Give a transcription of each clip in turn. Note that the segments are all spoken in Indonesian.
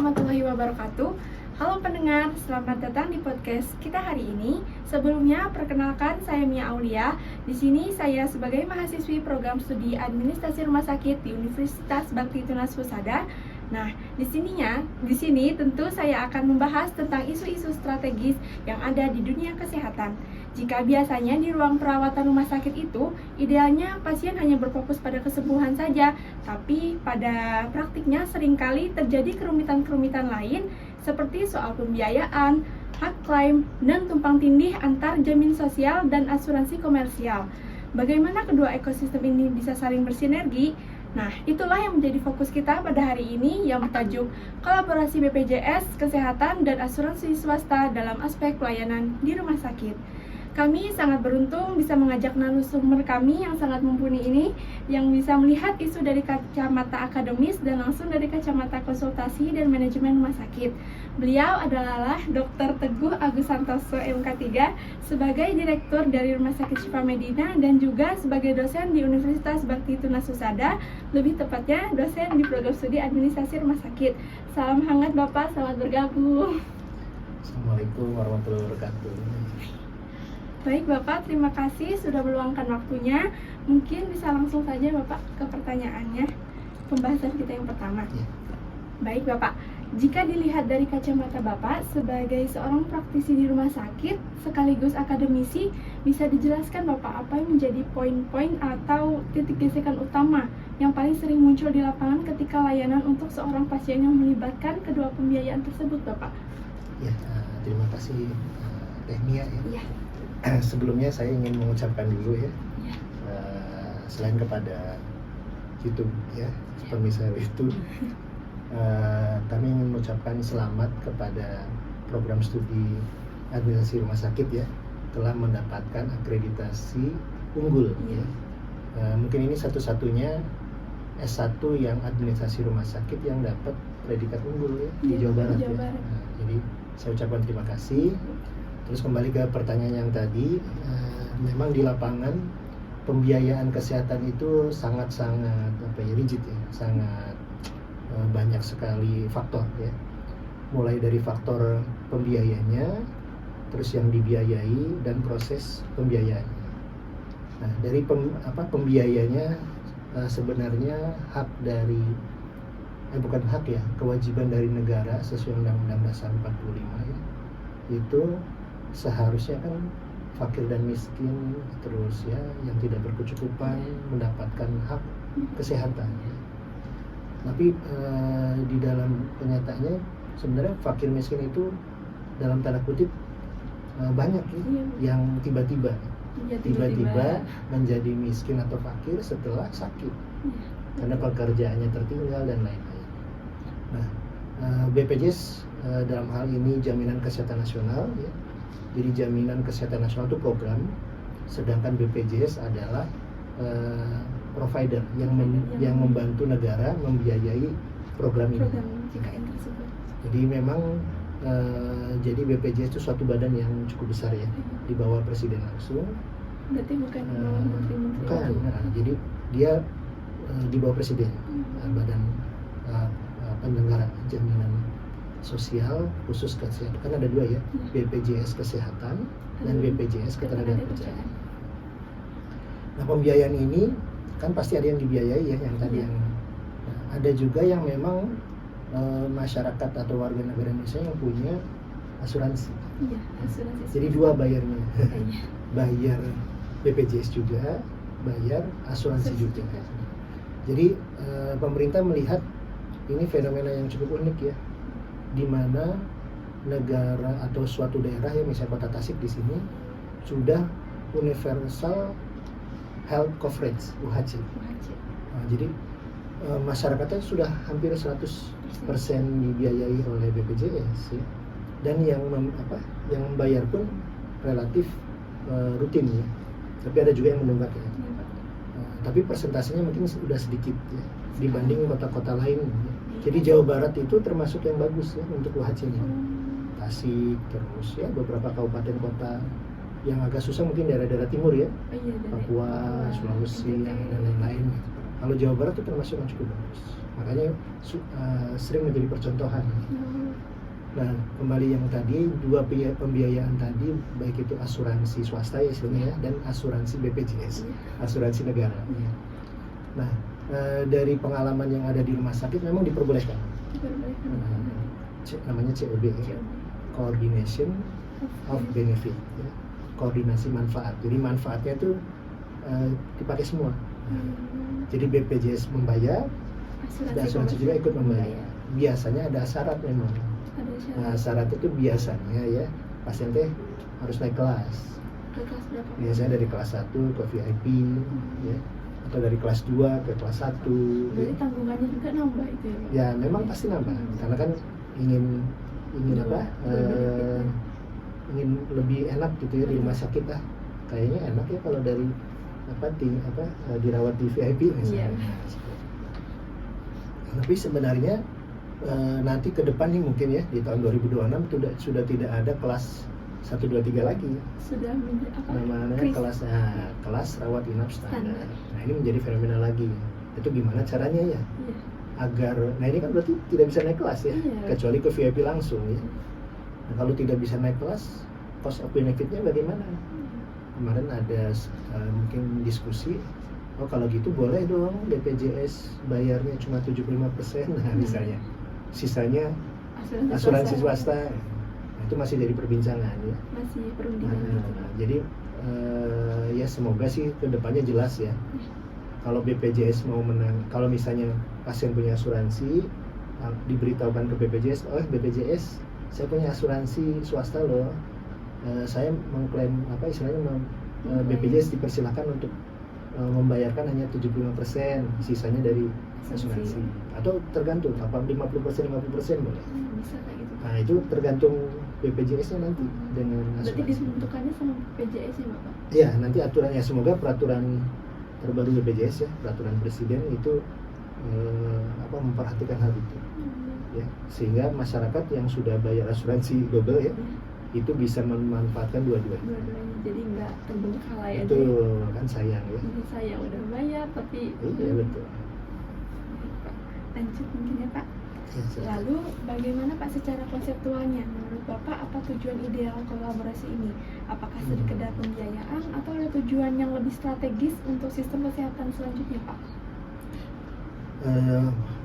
warahmatullahi wabarakatuh. Halo pendengar, selamat datang di podcast kita hari ini. Sebelumnya, perkenalkan saya Mia Aulia. Di sini saya sebagai mahasiswi program studi Administrasi Rumah Sakit di Universitas Bakti Tunas Husada. Nah, di sini tentu saya akan membahas tentang isu-isu strategis yang ada di dunia kesehatan. Jika biasanya di ruang perawatan rumah sakit itu, idealnya pasien hanya berfokus pada kesembuhan saja, tapi pada praktiknya seringkali terjadi kerumitan-kerumitan lain seperti soal pembiayaan, hak klaim, dan tumpang tindih antar jaminan sosial dan asuransi komersial. Bagaimana kedua ekosistem ini bisa saling bersinergi? Nah, itulah yang menjadi fokus kita pada hari ini yang bertajuk Kolaborasi BPJS, Kesehatan, dan Asuransi Swasta dalam aspek pelayanan di rumah sakit. Kami sangat beruntung bisa mengajak narasumber kami yang sangat mumpuni ini yang bisa melihat isu dari kacamata akademis dan langsung dari kacamata konsultasi dan manajemen rumah sakit. Beliau adalah Dr. Teguh Agus Santoso MK3 sebagai Direktur dari Rumah Sakit Syifa Medina dan juga sebagai dosen di Universitas Bakti Tunas Husada, lebih tepatnya dosen di program studi Administrasi Rumah Sakit. Salam hangat Bapak, selamat bergabung. Assalamualaikum warahmatullahi wabarakatuh. Baik Bapak, terima kasih sudah meluangkan waktunya. Mungkin bisa langsung saja Bapak ke pertanyaannya, pembahasan kita yang pertama. Ya. Baik Bapak, jika dilihat dari kacamata Bapak sebagai seorang praktisi di rumah sakit sekaligus akademisi, bisa dijelaskan Bapak apa yang menjadi poin-poin atau titik gesekan utama yang paling sering muncul di lapangan ketika layanan untuk seorang pasien yang melibatkan kedua pembiayaan tersebut Bapak? Ya, terima kasih Teh Mia ya. Iya. Sebelumnya saya ingin mengucapkan dulu ya, Ya. selain kepada YouTube ya, pemirsa itu, kami ingin mengucapkan selamat kepada program studi administrasi rumah sakit ya, telah mendapatkan akreditasi unggul ya. Mungkin ini satu-satunya S1 yang administrasi rumah sakit yang dapat predikat unggul ya, di Jawa Barat ya. Jadi saya ucapkan terima kasih. Terus kembali ke pertanyaan yang tadi, memang di lapangan pembiayaan kesehatan itu sangat-sangat rigid ya, sangat banyak sekali faktor ya. Mulai dari faktor pembiayanya, terus yang dibiayai dan proses pembiayaannya. Nah, dari pembiayanya sebenarnya hak dari bukan hak ya, kewajiban dari negara sesuai Undang-Undang Dasar 45 ya. Itu seharusnya kan fakir dan miskin terus ya yang tidak berkecukupan mendapatkan hak kesehatan ya. Tapi di dalam kenyataannya sebenarnya fakir miskin itu dalam tanda kutip banyak ya, yang tiba-tiba menjadi miskin atau fakir setelah sakit karena pekerjaannya tertinggal dan lain-lain. Nah, BPJS dalam hal ini Jaminan Kesehatan Nasional ya. Jadi Jaminan Kesehatan Nasional itu program, sedangkan BPJS adalah provider yang membantu negara membiayai program ini. Jadi memang jadi BPJS itu suatu badan yang cukup besar ya, di bawah Presiden langsung. Berarti bukan di bawah menteri-menteri. Bukan. Jadi dia di bawah Presiden, badan penyelenggara jaminan sosial khusus kesehatan. Kan ada dua ya, BPJS Kesehatan dan BPJS Ketenagakerjaan. Nah, pembiayaan ini kan pasti ada yang dibiayai ya, yang tadi yang ada juga yang memang masyarakat atau warga negara Indonesia yang punya asuransi. Iya, asuransi. Jadi dua bayarnya. Bayar BPJS juga, bayar asuransi juga. Jadi pemerintah melihat ini fenomena yang cukup unik ya, di mana negara atau suatu daerah ya, misalnya Kota Tasik di sini sudah universal health coverage (UHC). Nah, jadi masyarakatnya sudah hampir 100% dibiayai oleh BPJS ya. Dan yang membayar pun relatif rutin ya. Tapi ada juga yang menunggak ya. Tapi persentasenya mungkin sudah sedikit ya dibanding kota-kota lain. Jadi Jawa Barat itu termasuk yang bagus ya untuk UHC-nya. Tasik, terus ya beberapa kabupaten kota yang agak susah mungkin daerah-daerah timur ya, Papua, Sulawesi dan lain-lain. Kalau Jawa Barat itu termasuk yang cukup bagus. makanya sering menjadi percontohan. Nah, kembali yang tadi, dua pembiayaan tadi, baik itu asuransi swasta ya istilahnya, dan asuransi BPJS, asuransi negara. Nah, dari pengalaman yang ada di rumah sakit memang diperbolehkan. Namanya COB, ya. Coordination of Benefit, ya. Koordinasi manfaat. Jadi manfaatnya itu dipakai semua. Jadi BPJS membayar, asuransi juga ikut membayar. Biasanya ada syarat memang. Nah, syarat itu biasanya ya pasien teh harus naik kelas. Biasanya dari kelas 1 ke VIP, ya, atau dari kelas 2 ke kelas 1. Jadi tanggungannya juga nambah itu ya, Pak? Ya, memang pasti nambah. Karena kan ingin apa? Ingin lebih enak gitu ya di rumah sakit ah. Kayaknya enak ya kalau dari dirawat di VIP misalnya. Tapi sebenarnya nanti ke depan nih mungkin ya di tahun 2026 sudah tidak ada kelas 1, 2, 3 lagi. Sudah menjadi apa? Namanya kelas rawat inap standar. Nah, ini menjadi fenomena lagi. Itu gimana caranya ya? Agar, nah ini kan berarti tidak bisa naik kelas ya, kecuali ke VIP langsung ya. Nah, kalau tidak bisa naik kelas, cost of benefitnya bagaimana? Kemarin ada mungkin diskusi, oh kalau gitu boleh dong BPJS bayarnya cuma 75%, nah misalnya. Sisanya asuransi swasta. Nah, itu masih jadi perbincangan ya. Masih perundingan. Jadi ya semoga sih kedepannya jelas ya. Kalau BPJS mau menang, kalau misalnya pasien punya asuransi, diberitahukan ke BPJS, oh BPJS saya punya asuransi swasta loh, saya mengklaim apa istilahnya BPJS dipersilakan untuk membayarkan hanya 75%, sisanya dari asuransi. Atau tergantung, apa 50% boleh. Bisa kayak gitu. Nah, itu tergantung BPJS-nya nanti dengan asuransi. Berarti ditentukannya sama BPJS ya, Bapak? Iya, nanti aturannya semoga peraturan terbaru BPJS ya, peraturan presiden itu memperhatikan hal itu. Ya, sehingga masyarakat yang sudah bayar asuransi double ya, itu bisa memanfaatkan dua-duanya. Jadi nggak terbengkalai aja. Itu kan sayang ya. Sayang udah bayar tapi. Iya betul. Lanjut mungkin ya Pak. Ya, lalu bagaimana Pak secara konseptualnya? Menurut Bapak apa tujuan ideal kolaborasi ini? Apakah sekedar pembiayaan atau ada tujuan yang lebih strategis untuk sistem kesehatan selanjutnya Pak?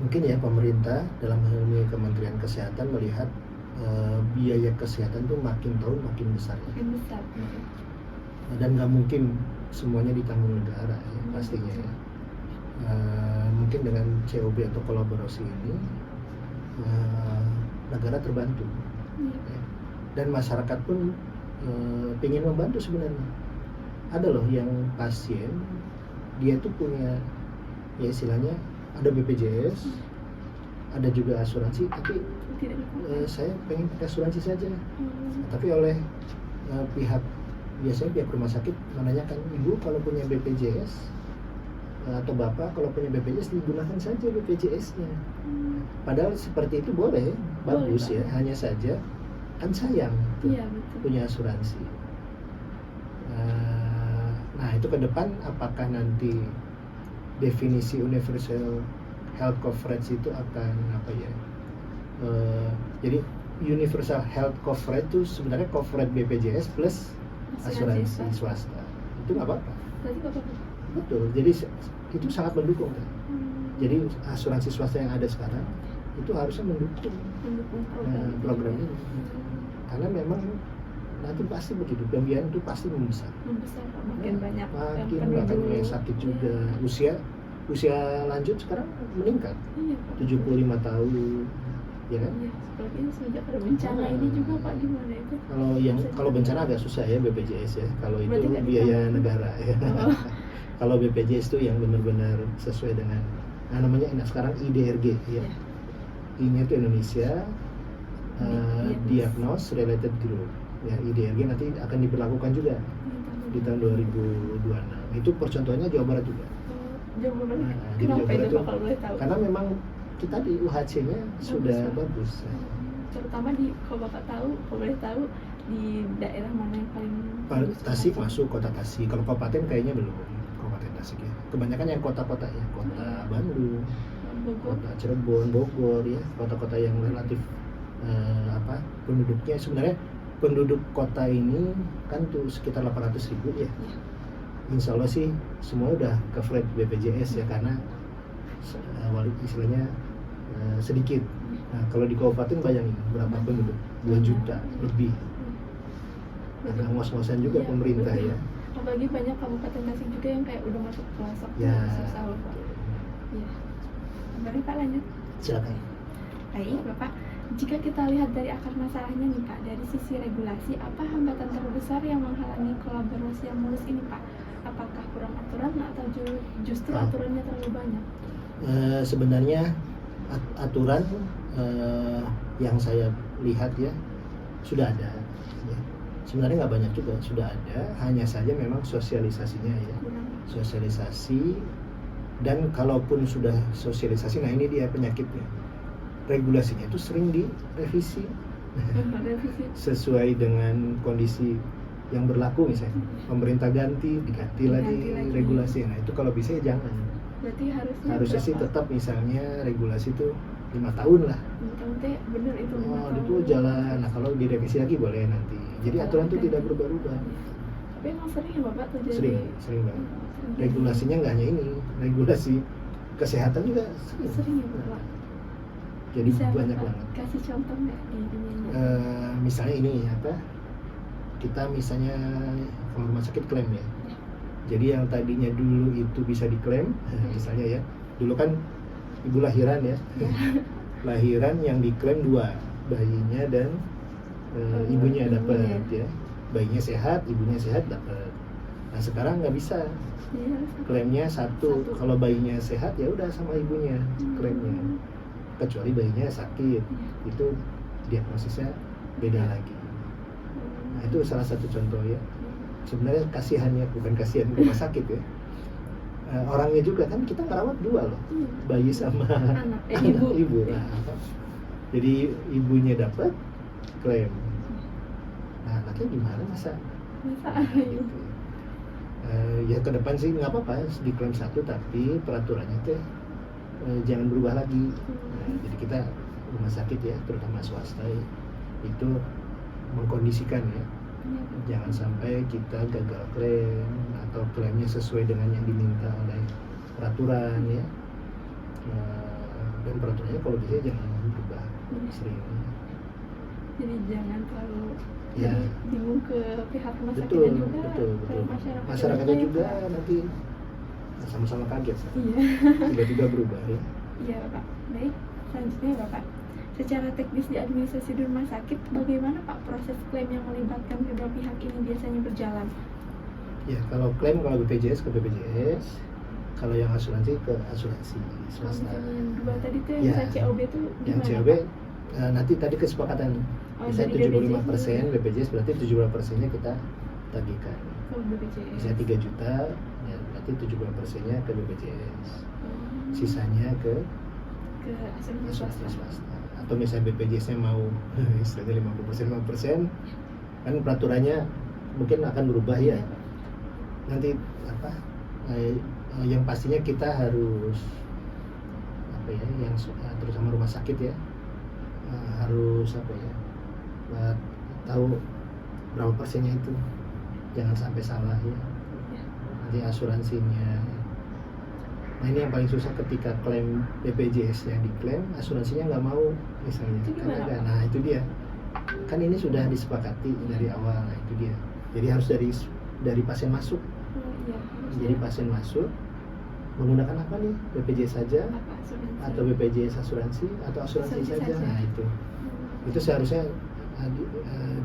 Mungkin ya pemerintah dalam hal ini Kementerian Kesehatan melihat biaya kesehatan tuh makin tahun makin besar ya. Makin besar. Dan nggak mungkin semuanya ditanggung negara ya, pastinya ya. Mungkin dengan COB atau kolaborasi ini negara terbantu ya. Dan masyarakat pun ingin membantu sebenarnya. Ada loh yang pasien dia tuh punya ya istilahnya ada BPJS, ada juga asuransi, tapi saya pengen pakai asuransi saja. Tapi oleh biasanya pihak rumah sakit menanyakan, ibu kalau punya BPJS atau bapak kalau punya BPJS digunakan saja BPJS-nya. Padahal seperti itu boleh, bagus ya. Hanya saja kan sayang punya asuransi. Nah itu ke depan apakah nanti definisi universal health coverage itu akan apa ya? Jadi universal health coverage itu sebenarnya coverage BPJS plus asuransi swasta. Itu nggak apa-apa. Betul. Jadi itu sangat mendukung kan. Jadi asuransi swasta yang ada sekarang itu harusnya mendukung program ini. Karena memang nanti pasti begitu, pembiayaan itu pasti membesar makin banyak yang sakit juga, usia lanjut sekarang meningkat 75 tahun ya kan? Iya, seperti ini sejak ada bencana ini juga Pak gimana itu? Kalau bencana agak susah ya BPJS ya, kalau itu biaya negara ya. Kalau BPJS itu yang benar-benar sesuai dengan namanya sekarang IDRG ya. I-nya itu Indonesia Diagnose Related Group. Ya, IDRG nanti akan diberlakukan juga di tahun 2026. Itu percontohannya Jawa Barat juga. Jawa Barat. Di Jawa Barat itu karena memang kita di UHC-nya sudah bagus. Terutama kalau Bapak tahu, kalau boleh tahu di daerah mana yang paling Tasik masuk kota Tasik. Kalau kabupaten kayaknya belum. Kabupaten Tasik ya. Kebanyakan yang kota-kota ya, kota Bandung, Bogor. kota Cirebon, Bogor ya, kota-kota yang relatif penduduknya sebenarnya penduduk kota ini kan tuh sekitar 800.000 ya. Insya Allah sih semua udah covered BPJS ya, karena istilahnya sedikit. Nah, kalau di kabupaten bayangin berapa penduduk? 2 juta lebih. Agak ngos-ngosan juga pemerintah ya. Apalagi banyak kabupaten Tasik juga yang kayak udah masuk pelosok. Ya. Susah loh Pak. Iya. Mari Pak lanjut. Silakan. Baik Bapak, jika kita lihat dari akar masalahnya nih Pak, dari sisi regulasi, apa hambatan terbesar yang menghalangi kolaborasi yang mulus ini Pak? Apakah kurang aturan atau justru aturannya terlalu banyak? Sebenarnya aturan yang saya lihat ya sudah ada ya. Sebenarnya nggak banyak juga, sudah ada, hanya saja memang sosialisasinya ya, sosialisasi. Dan kalaupun sudah sosialisasi, nah ini dia penyakitnya, regulasinya itu sering direvisi sesuai dengan kondisi yang berlaku. Misalnya pemerintah diganti lagi regulasi. Nah itu kalau bisa ya jangan. Berarti harusnya sih tetap misalnya regulasi itu 5 tahun lah. 5 tahun teh bener itu. Itu jalan. Nah kalau direvisi lagi boleh nanti. Jadi aturan itu tidak berubah-ubah. Tapi emang sering ya Bapak terjadi? Sering banget. Regulasinya nggak hanya ini, regulasi kesehatan juga sering ya Bapak. Jadi bisa banyak Bapak banget. Kasih contoh nggak di dunia? Misalnya ini kita misalnya kalau rumah sakit klaim ya. Jadi yang tadinya dulu itu bisa diklaim, misalnya ya, dulu kan ibu lahiran ya, lahiran yang diklaim 2, bayinya dan ibunya dapat ya, bayinya sehat, ibunya sehat dapat. Nah sekarang nggak bisa, klaimnya satu. Kalau bayinya sehat ya udah sama ibunya klaimnya, kecuali bayinya sakit, itu diagnosisnya beda lagi. Nah itu salah satu contoh ya. Sebenarnya kasihannya bukan kasihan rumah sakit ya, orangnya juga kan kita ngerawat 2 loh, bayi sama anak, ibu. Nah, jadi ibunya dapat klaim, nah anaknya gimana masa? Gitu. Ya ke depan sih nggak apa-apa diklaim 1, tapi peraturannya tuh jangan berubah lagi. Nah, jadi kita rumah sakit ya, terutama swasta itu mengkondisikan ya, jangan sampai kita gagal klaim atau klaimnya sesuai dengan yang diminta oleh peraturan ya. Dan peraturannya kalau bisa jangan berubah sering. Jadi jangan terlalu ya. bingung ke pihak rumah sakit juga, betul. Masyarakatnya juga nanti sama-sama kaget. Iya. Tiba-tiba berubah ya. Iya Pak. Baik, selanjutnya Bapak. Secara teknis di administrasi di rumah sakit, bagaimana Pak proses klaim yang melibatkan kedua pihak ini biasanya berjalan? Ya, kalau klaim kalau BPJS ke BPJS, kalau yang asuransi ke asuransi swasta. Yang 2 tadi tuh yang COB itu gimana? Yang COB nanti tadi kesepakatan. Misalnya 75% BPJS berarti 75%-nya kita tagihkan. BPJS. Misalnya 3 juta, ya berarti 75%-nya ke BPJS. Sisanya ke asuransi swasta. Atau misalnya BPJS-nya mau istilahnya 50% kan peraturannya mungkin akan berubah ya. Nanti yang pastinya kita harus yang terutama rumah sakit ya, harus tahu berapa persennya itu, jangan sampai salah ya. Nanti asuransinya. Nah ini yang paling susah ketika klaim BPJS-nya diklaim, asuransinya nggak mau misalnya. Nah itu dia. Kan ini sudah disepakati dari awal, nah itu dia. Jadi harus dari pasien masuk. Jadi pasien masuk menggunakan apa nih? BPJS saja atau BPJS asuransi atau asuransi saja. Nah itu seharusnya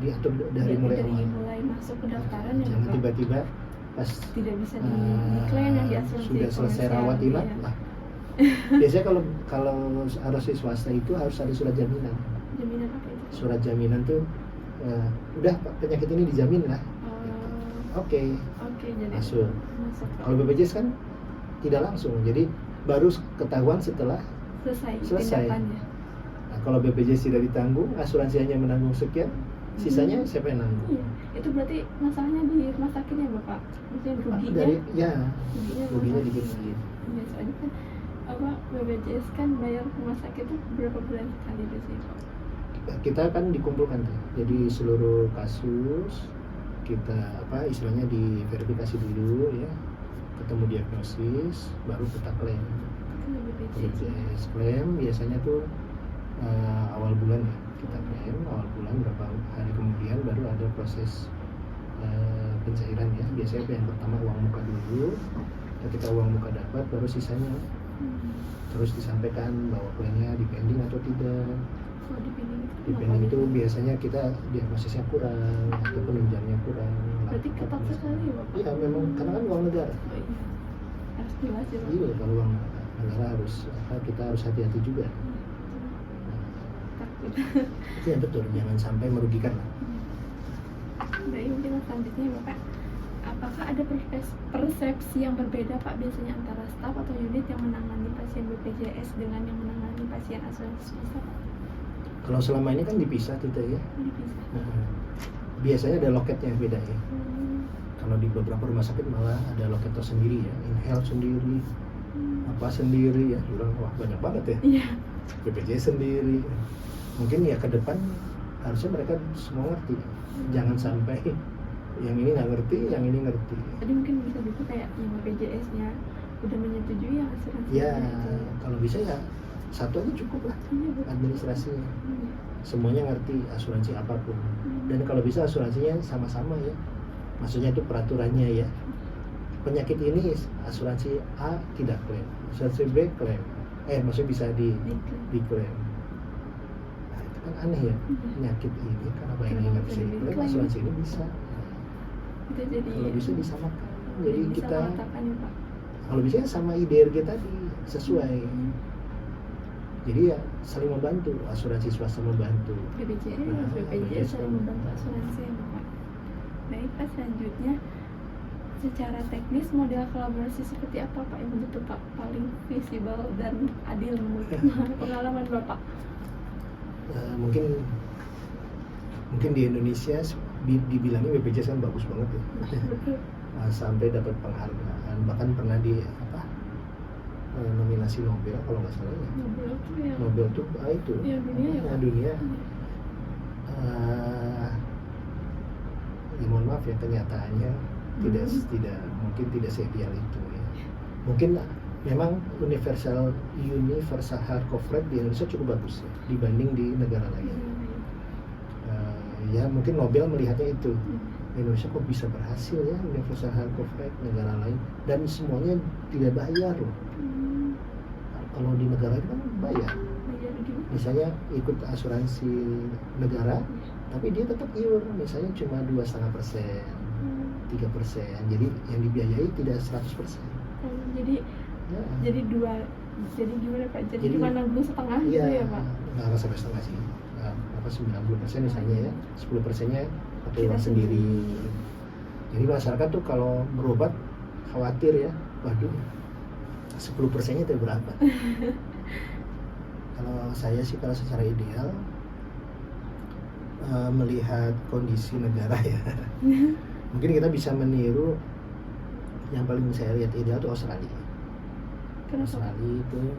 diatur dari mulai awal. Mulai masuk pendaftaran jangan tiba-tiba pas tidak bisa diklaim yang diasuransi sudah selesai rawat inap lah. Biasanya kalau asuransi swasta itu harus ada surat jaminan. Jaminan apa itu? Surat jaminan tuh udah penyakit ini dijamin lah. Oke, jadi masuk. Kalau BPJS kan tidak langsung, jadi baru ketahuan setelah selesai. Nah, kalau BPJS tidak ditanggung, asuransi hanya menanggung sekian, sisanya siapa yang nanggung? Iya. Itu berarti masalahnya di rumah sakitnya Bapak? Maksudnya ruginya? Ruginya dikit. Iya, soalnya kan BPJS kan bayar rumah sakit itu berapa bulan sekali biasanya Pak? Kita kan dikumpulkan tuh. Jadi seluruh kasus kita istilahnya diverifikasi dulu ya, ketemu diagnosis, baru kita klaim. BPJS klaim biasanya tuh awal bulan ya, kita klaim awal bulan, berapa hari kemudian baru ada proses pencairan ya. Biasanya yang pertama uang muka dulu, ketika uang muka dapat baru sisanya terus disampaikan bahwa klaimnya dipending atau tidak. Dipending itu biasanya kita diagnosisnya kurang atau penunjangnya kurang. Berarti ketat sekali Bapak? Iya memang, karena kan uang negara. Oh, iya. Harus jelas ya Pak? Iya, kalau uang negara harus kita harus hati-hati juga. Takut. Itu yang betul, jangan sampai merugikan lah. Baik, mungkin selanjutnya Bapak, apakah ada persepsi yang berbeda Pak biasanya antara staf atau unit yang menangani pasien BPJS dengan yang menangani pasien asuransi swasta Pak? Kalau selama ini kan dipisah tuh ya. Bisa. Biasanya ada loketnya yang beda ya. Kalau di beberapa rumah sakit malah ada loket tersendiri ya, in-health sendiri, apa sendiri ya, bilang wah banyak banget ya. Iya. BPJS sendiri. Mungkin ya ke depan harusnya mereka semua ngerti. Jangan sampai yang ini nggak ngerti, yang ini ngerti. Jadi mungkin bisa juga kayak yang BPJS-nya udah menyetujui yang asuransi. Ya, kalau bisa ya satu aja cukup lah administrasinya. Semuanya ngerti asuransi apapun. Dan kalau bisa asuransinya sama-sama ya. Maksudnya itu peraturannya ya. Penyakit ini asuransi A tidak klaim, asuransi B klaim. Maksudnya bisa diklaim. Nah, itu kan aneh ya. Penyakit ini karena bayarnya nggak bisa diklaim, asuransi ini bisa. Itu jadi kalau bisa disamakan. Jadi bisa kita mengatakan ya Pak. Kalau bisa sama IDRG tadi sesuai. Jadi ya saling membantu, asuransi swasta membantu. BPJS saling membantu asuransi ya Pak. Baik Pak, selanjutnya secara teknis model kolaborasi seperti apa Pak yang menurut Pak paling visible dan adil menurut pengalaman Bapak? Mungkin di Indonesia dibilangnya BPJS kan bagus banget ya. Sampai dapat penghargaan, bahkan pernah di nominasi Nobel kalau nggak salah ya. Nobel tuh itu ya, dunia ya, dunia. Ya, mohon maaf ya, kenyataannya tidak mungkin tidak seideal itu ya. Mungkin memang universal health coverage di Indonesia cukup bagus ya, dibanding di negara lain. Ya mungkin Nobel melihatnya itu. Indonesia kok bisa berhasil ya universal health coverage negara lain, dan semuanya tidak bayar loh. Kalau di negara itu kan bayar. Misalnya ikut asuransi negara, tapi dia tetap iur, misalnya cuma 2,5%, 3%. Jadi yang dibiayai tidak 100%. Jadi gimana Pak? Jadi cuma 60,5 gitu ya Pak? Nggak sampai setengah sih. 90% misalnya ya, 10%-nya pakai uang sendiri. Jadi masyarakat tuh kalau berobat khawatir ya, waduh 10%-nya itu berapa? Kalau saya sih kalau secara ideal melihat kondisi negara ya, mungkin kita bisa meniru yang paling saya lihat ideal itu Australia. Australia itu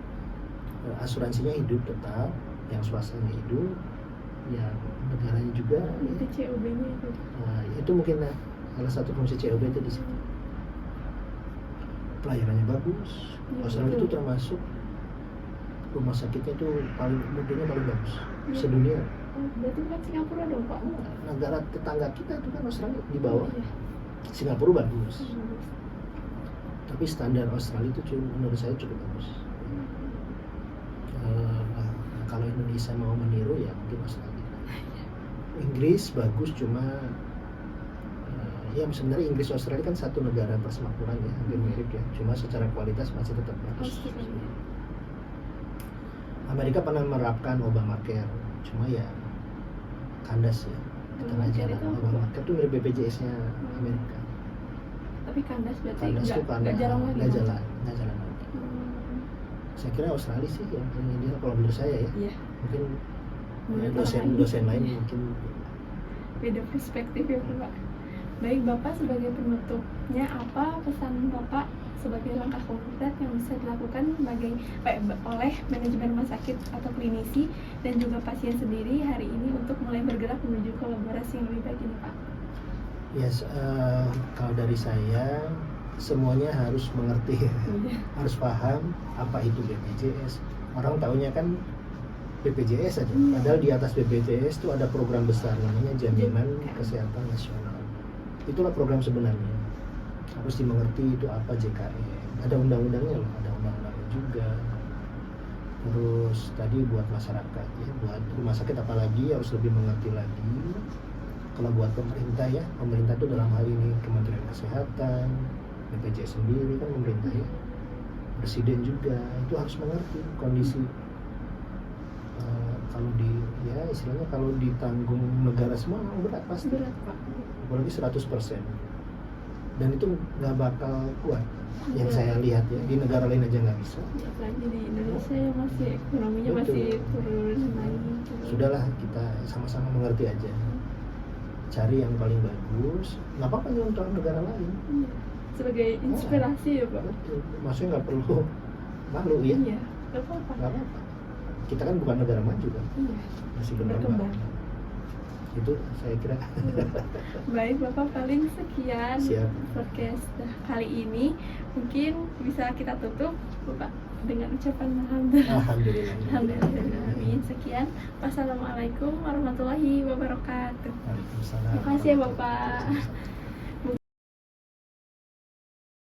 asuransinya hidup tetap, yang swastanya hidup, yang negaranya juga. Itu COB-nya itu. Itu mungkin salah satu fungsi COB itu di sini. Pelayanannya bagus. Australia itu termasuk rumah sakitnya itu mudanya paling bagus sedunia. Berarti bukan Singapura dong Pak? Negara tetangga kita itu kan Australia di bawah. Singapura bagus. Tapi standar Australia itu menurut saya cukup bagus. Kalau Indonesia mau meniru ya mungkin Australia. Inggris bagus, cuma ya sebenarnya Inggris Australia kan satu negara persemakmuran ya, hampir mirip ya, cuma secara kualitas masih tetap bagus. Amerika pernah menerapkan Obamacare, cuma ya kandas ya, di tengah jalan. Obamacare tuh mirip BPJS-nya Amerika. Tapi kandas berarti nggak jalan lagi. Saya kira Australia sih yang paling ideal kalau menurut saya ya. Iya. Mungkin dosen lain mungkin beda perspektif ya Pak. Baik Bapak, sebagai penutupnya apa pesan Bapak sebagai langkah konkret yang bisa dilakukan oleh manajemen rumah sakit atau klinisi dan juga pasien sendiri hari ini untuk mulai bergerak menuju kolaborasi yang lebih baik ini, Pak? Yes, kalau dari saya semuanya harus mengerti, harus paham apa itu BPJS. Orang taunya kan BPJS saja, padahal di atas BPJS itu ada program besar namanya Jaminan Kesehatan Nasional. Itulah program sebenarnya. Harus dimengerti itu apa JKN. Ada undang-undangnya loh, ada undang-undangnya juga. Terus tadi buat masyarakat ya, buat rumah sakit apalagi harus lebih mengerti lagi. Kalau buat pemerintah ya, pemerintah itu dalam hal ini Kementerian Kesehatan, BPJS sendiri kan pemerintah ya, Presiden juga itu harus mengerti kondisi. Kalau istilahnya kalau ditanggung negara semua berat pasti. Berat, Pak. Apalagi 100%. Dan itu nggak bakal kuat. Yang saya lihat ya, di negara lain aja nggak bisa. Apalagi di Indonesia yang masih ekonominya Betul. masih turun naik. Sudahlah kita sama-sama mengerti aja. Cari yang paling bagus. Nggak apa-apa nyontoh negara lain. Iya. Sebagai inspirasi ya, Pak. Betul. Maksudnya nggak perlu malu ya. Iya, nggak apa-apa. Nggak apa-apa. Kita kan bukan negara maju kan, Iya. masih Berkembang. berkembang. Itu saya kira. Baik, Bapak, paling sekian Siap. podcast kali ini. Mungkin bisa kita tutup, Bapak, dengan ucapan alhamdulillah. Alhamdulillah. Alhamdulillah. Amin. Sekian. Wassalamualaikum warahmatullahi wabarakatuh. Waalaikumsalam. Terima kasih ya, Bapak. Waalaikumsalam.